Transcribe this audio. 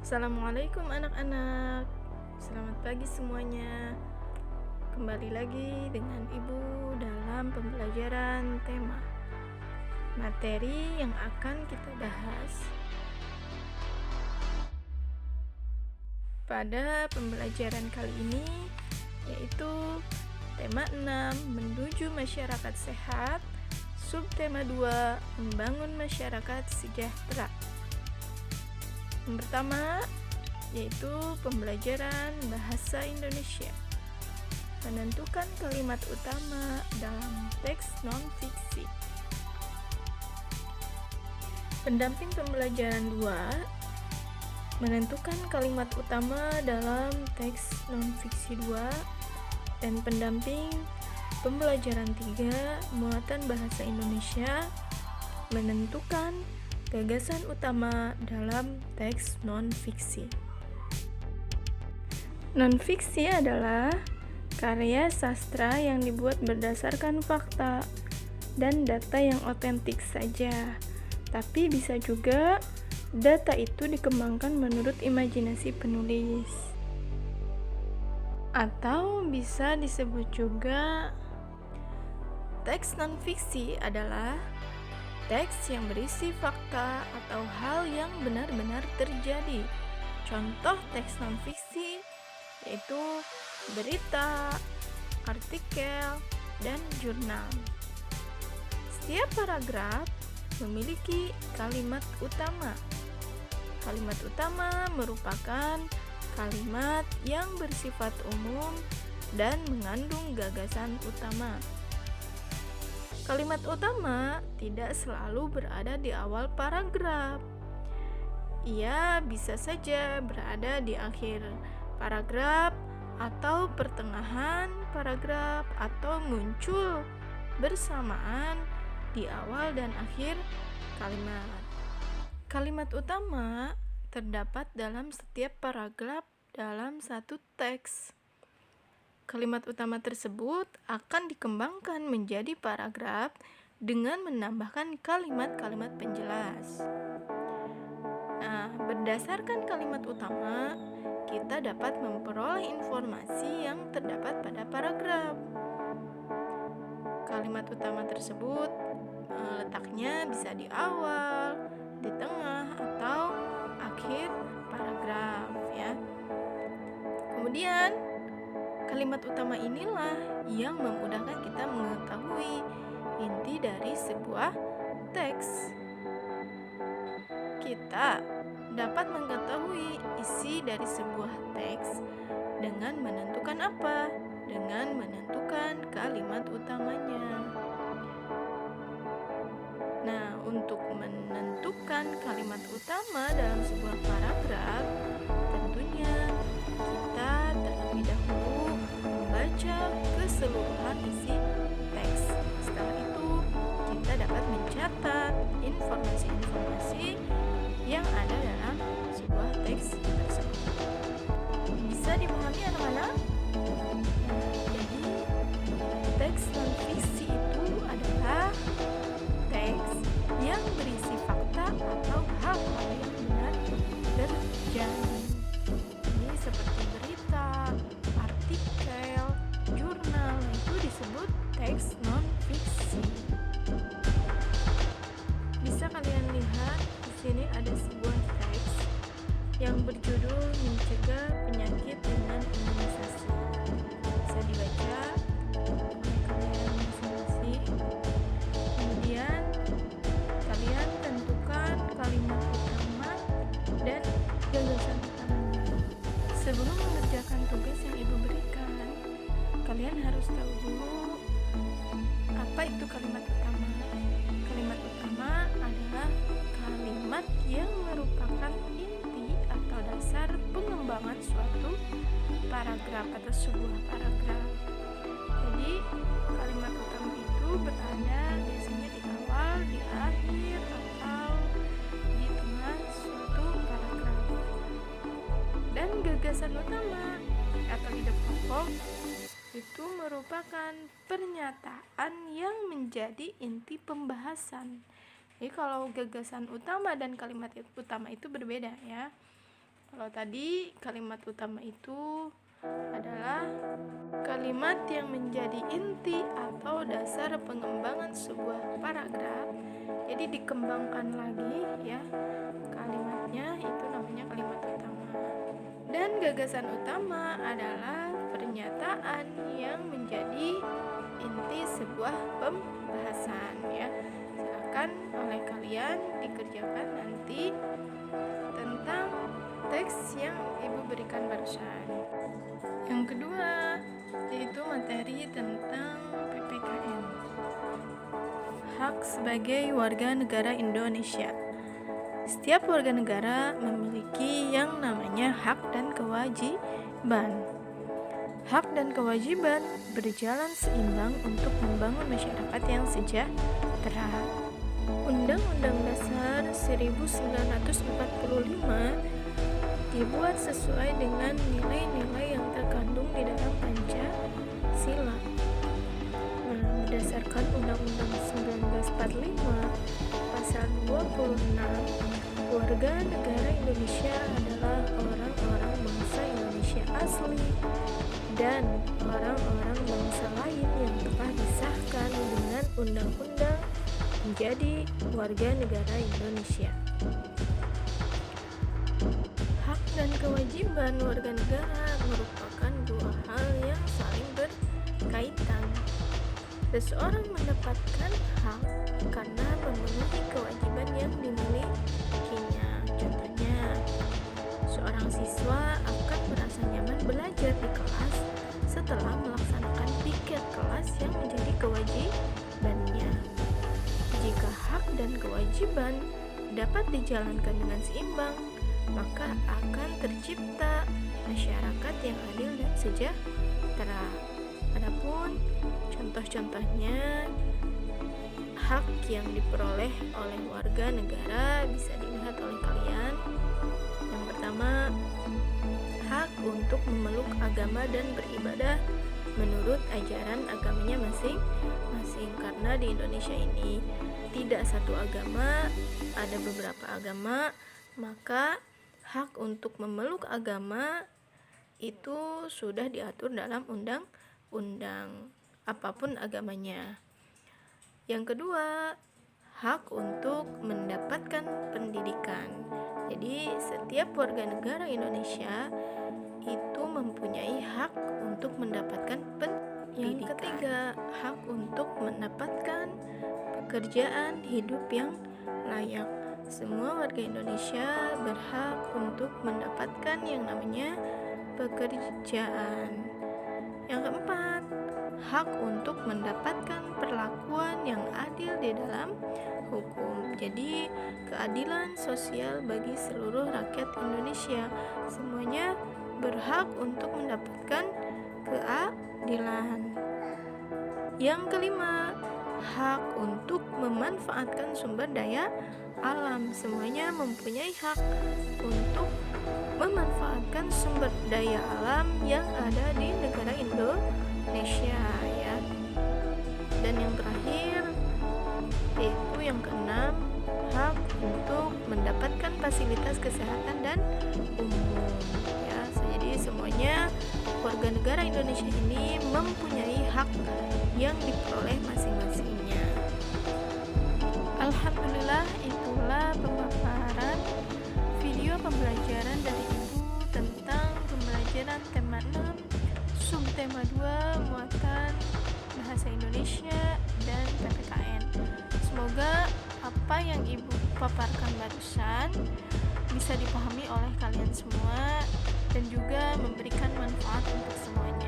Assalamualaikum anak-anak. Selamat pagi semuanya. Kembali lagi dengan Ibu dalam pembelajaran tema. Materi yang akan kita bahas pada pembelajaran kali ini yaitu tema 6, menuju masyarakat sehat, subtema 2, membangun masyarakat sejahtera. Yang pertama yaitu pembelajaran bahasa Indonesia. Menentukan kalimat utama dalam teks non-fiksi. Pendamping pembelajaran 2, menentukan kalimat utama dalam teks non-fiksi 2, dan pendamping pembelajaran 3, muatan bahasa Indonesia, menentukan gagasan utama dalam teks non-fiksi. Non-fiksi adalah karya sastra yang dibuat berdasarkan fakta dan data yang otentik saja, tapi bisa juga data itu dikembangkan menurut imajinasi penulis. Atau bisa disebut juga teks non-fiksi adalah teks yang berisi fakta atau hal yang benar-benar terjadi. Contoh teks non-fiksi yaitu berita, artikel, dan jurnal. Setiap paragraf memiliki kalimat utama. Kalimat utama merupakan kalimat yang bersifat umum dan mengandung gagasan utama. Kalimat utama tidak selalu berada di awal paragraf. Ia bisa saja berada di akhir paragraf atau pertengahan paragraf atau muncul bersamaan di awal dan akhir kalimat. Kalimat utama terdapat dalam setiap paragraf dalam satu teks. Kalimat utama tersebut akan dikembangkan menjadi paragraf dengan menambahkan kalimat-kalimat penjelas. Nah, berdasarkan kalimat utama, kita dapat memperoleh informasi yang terdapat pada paragraf. Kalimat utama tersebut letaknya bisa di awal, di tengah, atau akhir paragraf ya. Kemudian kalimat utama inilah yang memudahkan kita mengetahui inti dari sebuah teks. Kita dapat mengetahui isi dari sebuah teks dengan menentukan apa? Dengan menentukan kalimat utamanya. Nah, untuk menentukan kalimat utama dalam sebuah paragraf, tentunya kita terlebih dahulu membaca keseluruhan isi teks. Setelah itu, kita dapat mencatat informasi-informasi yang ada dalam sebuah teks tersebut. Bisa dipahami anak-anak? Jadi, teks non-fiksi itu adalah teks yang berisi fakta atau hal-hal yang benar terjadi. Ini seperti berita, artikel, jurnal, itu disebut teks non-fiksi. Bisa kalian lihat di sini ada sebuah teks yang berjudul mencegah penyakit dengan imunisasi. Bisa dibaca oleh kalian masing-masing. Kemudian kalian tentukan kalimat utama dan gagasan utamanya. Sebelum mengerjakan tugas yang Ibu berikan, kalian harus tahu dulu apa itu kalimat utama. Kalimat utama adalah kalimat yang merupakan inti atau dasar pengembangan suatu paragraf atau sebuah paragraf. Jadi, kalimat utama itu berada biasanya di awal, di akhir, atau di tengah suatu paragraf. Dan gagasan utama atau ide pokok itu merupakan pernyataan yang menjadi inti pembahasan. Jadi kalau gagasan utama dan kalimat utama itu berbeda ya. Kalau tadi kalimat utama itu adalah kalimat yang menjadi inti atau dasar pengembangan sebuah paragraf. Jadi dikembangkan lagi ya kalimatnya, itu namanya kalimat utama. Dan gagasan utama adalah pernyataan yang menjadi inti sebuah pembahasan ya. Silakan oleh kalian dikerjakan nanti tentang teks yang Ibu berikan barusan. Yang kedua yaitu materi tentang PPKN. Hak sebagai warga negara Indonesia. Setiap warga negara memiliki yang namanya hak dan kewajiban. Hak dan kewajiban berjalan seimbang untuk membangun masyarakat yang sejahtera. Undang-Undang Dasar 1945 dibuat sesuai dengan nilai-nilai yang terkandung di dalam Pancasila. Berdasarkan Undang-Undang 1945 Pasal 26, warga negara Indonesia adalah orang-orang bangsa Indonesia asli dan orang-orang bangsa lain yang telah disahkan dengan undang-undang menjadi warga negara Indonesia. Hak dan kewajiban warga negara merupakan dua hal yang saling berkaitan. Seseorang mendapatkan hak karena memenuhi kewajiban yang dimilikinya. Contohnya, seorang siswa akan merasa nyaman belajar di kelas setelah melaksanakan piket kelas yang menjadi kewajibannya. Jika hak dan kewajiban dapat dijalankan dengan seimbang, maka akan tercipta masyarakat yang adil dan sejahtera. Adapun contoh-contohnya hak yang diperoleh oleh warga negara bisa dilihat oleh kalian. Yang pertama, hak untuk memeluk agama dan beribadah menurut ajaran agamanya masing-masing. Karena di Indonesia ini tidak satu agama, ada beberapa agama, maka hak untuk memeluk agama itu sudah diatur dalam undang-undang apapun agamanya. Yang kedua, hak untuk mendapatkan pendidikan. Jadi setiap warga negara Indonesia itu mempunyai hak untuk mendapatkan pendidikan. Yang ketiga, hak untuk mendapatkan pekerjaan hidup yang layak. Semua warga Indonesia berhak untuk mendapatkan yang namanya pekerjaan. Yang keempat, hak untuk mendapatkan perlakuan yang adil di dalam hukum. Jadi keadilan sosial bagi seluruh rakyat Indonesia. Semuanya berhak untuk mendapatkan keadilan. Yang kelima, hak untuk memanfaatkan sumber daya alam. Semuanya mempunyai hak untuk memanfaatkan sumber daya alam yang ada di negara Indonesia ya. Dan yang terakhir yaitu yang keenam, hak untuk mendapatkan fasilitas kesehatan dan umum ya. Jadi semuanya warga negara Indonesia ini mempunyai hak yang diperoleh masing-masingnya. Alhamdulillah, itulah pemaparan video pembelajaran dari Ibu tentang pembelajaran tema 6, subtema 2, muatan bahasa Indonesia dan PPKN. Semoga apa yang Ibu paparkan barusan bisa dipahami oleh kalian semua dan juga memberikan manfaat untuk semuanya.